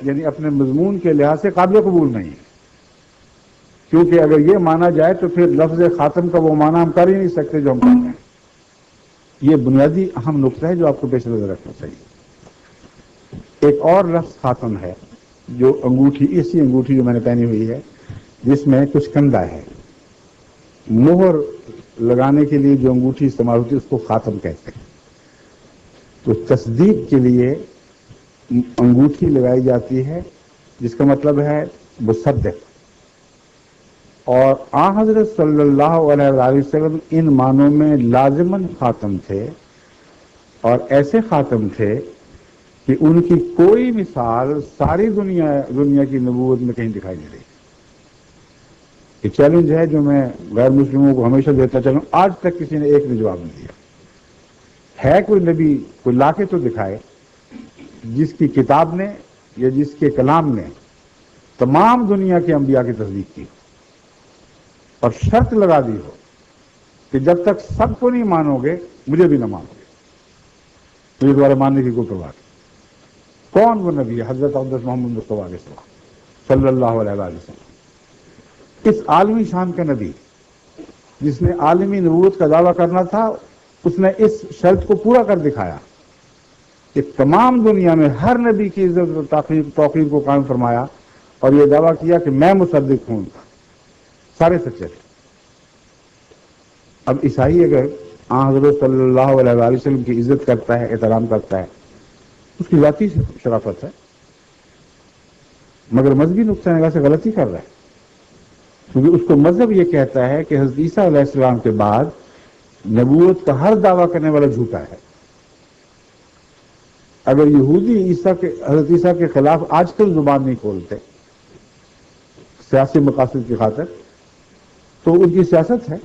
یعنی اپنے مضمون کے لحاظ سے قابل قبول نہیں ہے، کیونکہ اگر یہ مانا جائے تو پھر لفظ خاتم کا وہ معنی ہم کر ہی نہیں سکتے جو ہم کر رہے ہیں۔ یہ بنیادی اہم نقطہ ہے جو آپ کو پیش نظر رکھنا چاہیے۔ ایک اور لفظ خاتم ہے جو انگوٹھی، اسی انگوٹھی جو میں نے پہنی ہوئی ہے جس میں کچھ کندہ ہے، مہر لگانے کے لیے جو انگوٹھی استعمال ہوتی ہے اس کو خاتم کہتے ہیں۔ تو تصدیق کے لیے انگوٹھی لگائی جاتی ہے جس کا مطلب ہے مصدق، اور آن حضرت صلی اللہ علیہ وآلہ وسلم ان معنوں میں لازماً خاتم تھے، اور ایسے خاتم تھے کہ ان کی کوئی مثال ساری دنیا کی نبوت میں کہیں دکھائی نہیں رہی۔ یہ چیلنج ہے جو میں غیر مسلموں کو ہمیشہ دیتا چلوں، آج تک کسی نے ایک نے جواب نہیں دیا۔ ہے کوئی نبی، کوئی لا کے تو دکھائے جس کی کتاب نے یا جس کے کلام نے تمام دنیا کے انبیاء کی تصدیق کی اور شرط لگا دی ہو کہ جب تک سب کو نہیں مانو گے مجھے بھی نہ مانو گے، مجھے دوبارہ ماننے کی کوئی پرواہ نہیں۔ کون وہ نبی ہے؟ حضرت اقدس محمد مصطفیٰ علیہ السلام صلی اللہ علیہ وآلہ وسلم، اس عالمی شان کا نبی جس نے عالمی نبوت کا دعویٰ کرنا تھا، اس نے اس شرط کو پورا کر دکھایا کہ تمام دنیا میں ہر نبی کی عزت و توقیر کو قائم فرمایا اور یہ دعویٰ کیا کہ میں مصدق ہوں، سارے سچے تھے۔ اب عیسائی اگر حضرت صلی اللہ علیہ وآلہ وسلم کی عزت کرتا ہے، احترام کرتا ہے، اس کی ذاتی شرافت ہے، مگر مذہبی نقطہ نگاہ سے غلطی کر رہا ہے، کیونکہ اس کو مذہب یہ کہتا ہے کہ حضرت عیسیٰ علیہ السلام کے بعد نبوت کا ہر دعویٰ کرنے والا جھوٹا ہے۔ اگر یہودی حضرت عیسیٰ کے خلاف آج کل زبان نہیں کھولتے سیاسی مقاصد کی خاطر تو ان کی سیاست ہے،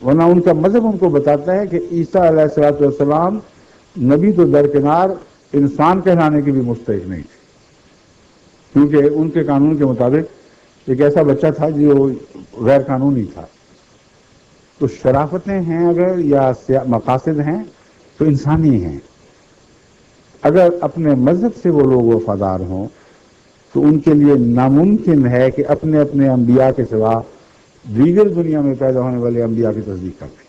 ورنہ ان کا مذہب ان کو بتاتا ہے کہ عیسیٰ علیہ السلام نبی تو درکنار انسان کہلانے کی بھی مستحق نہیں تھے، کیونکہ ان کے قانون کے مطابق ایک ایسا بچہ تھا جو غیر قانونی تھا۔ تو شرافتیں ہیں اگر یا مقاصد ہیں تو انسانی ہیں۔ اگر اپنے مذہب سے وہ لوگ وفادار ہوں تو ان کے لیے ناممکن ہے کہ اپنے اپنے انبیاء کے سوا دیگر دنیا میں پیدا ہونے والے انبیاء کی تصدیق کر دیں،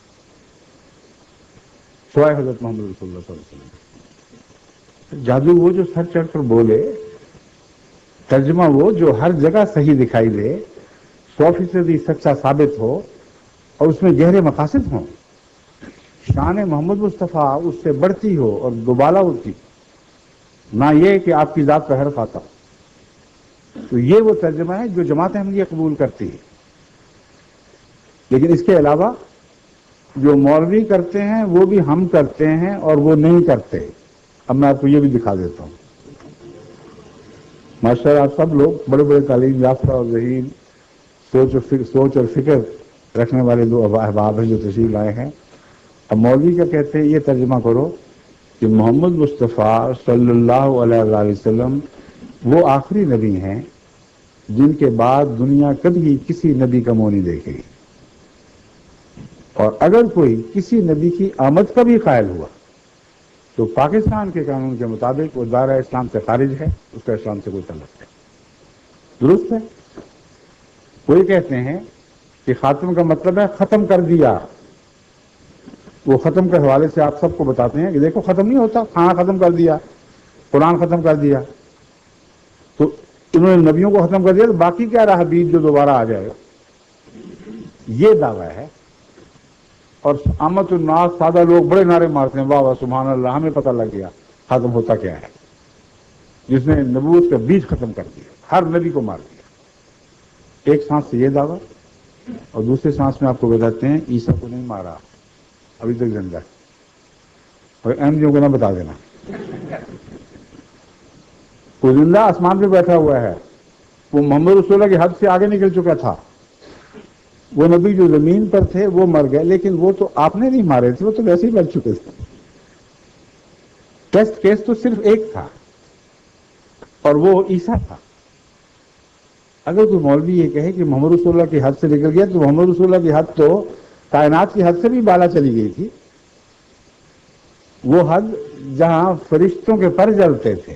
سوائے حضرت محمد رسول اللہ صلی اللہ علیہ وسلم۔ جادو وہ جو سر چڑھ کر بولے، ترجمہ وہ جو ہر جگہ صحیح دکھائی دے، 100% سچا ثابت ہو اور اس میں گہرے مقاصد ہوں، شان محمد مصطفیٰ اس سے بڑھتی ہو اور دوبالا ہوتی، نہ یہ کہ آپ کی ذات پہ حرف آتا۔ تو یہ وہ ترجمہ ہے جو جماعت احمدیہ قبول کرتی ہے۔ لیکن اس کے علاوہ جو مولوی کرتے ہیں وہ بھی ہم کرتے ہیں اور وہ نہیں کرتے۔ اب میں آپ کو یہ بھی دکھا دیتا ہوں۔ ماشاءاللہ آپ سب لوگ بڑے بڑے تعلیم یافتہ اور ذہین سوچ اور فکر رکھنے والے دو احباب ہیں جو تشریف لائے ہیں۔ اب مولوی کیا کہتے ہیں یہ ترجمہ کرو کہ محمد مصطفیٰ صلی اللہ علیہ وآلہ وسلم وہ آخری نبی ہیں جن کے بعد دنیا کبھی کسی نبی کا منہ نہیں دیکھے گی، اور اگر کوئی کسی نبی کی آمد کا بھی قائل ہوا تو پاکستان کے قانون کے مطابق وہ دائرہ اسلام سے خارج ہے، اس کا اسلام سے کوئی تعلق نہیں۔ درست ہے؟ کوئی کہتے ہیں کہ خاتم کا مطلب ہے ختم کر دیا۔ وہ ختم کے حوالے سے آپ سب کو بتاتے ہیں کہ دیکھو ختم نہیں ہوتا، کھانا ختم کر دیا، قرآن ختم کر دیا، تو انہوں نے نبیوں کو ختم کر دیا تو باقی کیا رہا حبیب جو دوبارہ آ جائے گا؟ یہ دعویٰ ہے۔ اور عامت الناس سادہ لوگ بڑے نعرے مارتے ہیں، واہ واہ سبحان اللہ، ہمیں پتہ لگ گیا ختم ہوتا کیا ہے۔ جس نے نبوت کا بیج ختم کر دیا، ہر نبی کو مار دیا۔ ایک سانس سے یہ دعویٰ اور دوسرے سانس میں آپ کو بتاتے ہیں عیسیٰ کو نہیں مارا، ابھی تک زندہ ہے، اور احمدیوں کو نہ بتا دینا۔ وہ زندہ آسمان پہ بیٹھا ہوا ہے، وہ محمد رسول اللہ کی حد سے آگے نکل چکا تھا۔ وہ نبی جو زمین پر تھے وہ مر گئے، لیکن وہ تو آپ نے نہیں مارے تھے، وہ تو ویسے ہی مر چکے تھے۔ ٹیسٹ کیس تو صرف ایک تھا اور وہ عیسیٰ تھا۔ اگر کوئی مولوی یہ کہے کہ محمد رسول اللہ کی حد سے نکل گیا تو محمد رسول اللہ کی حد تو کائنات کی حد سے بھی بالا چلی گئی تھی۔ وہ حد جہاں فرشتوں کے پر جلتے تھے،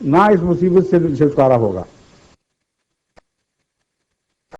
نہ اس مصیبت سے چھٹکارا ہوگا.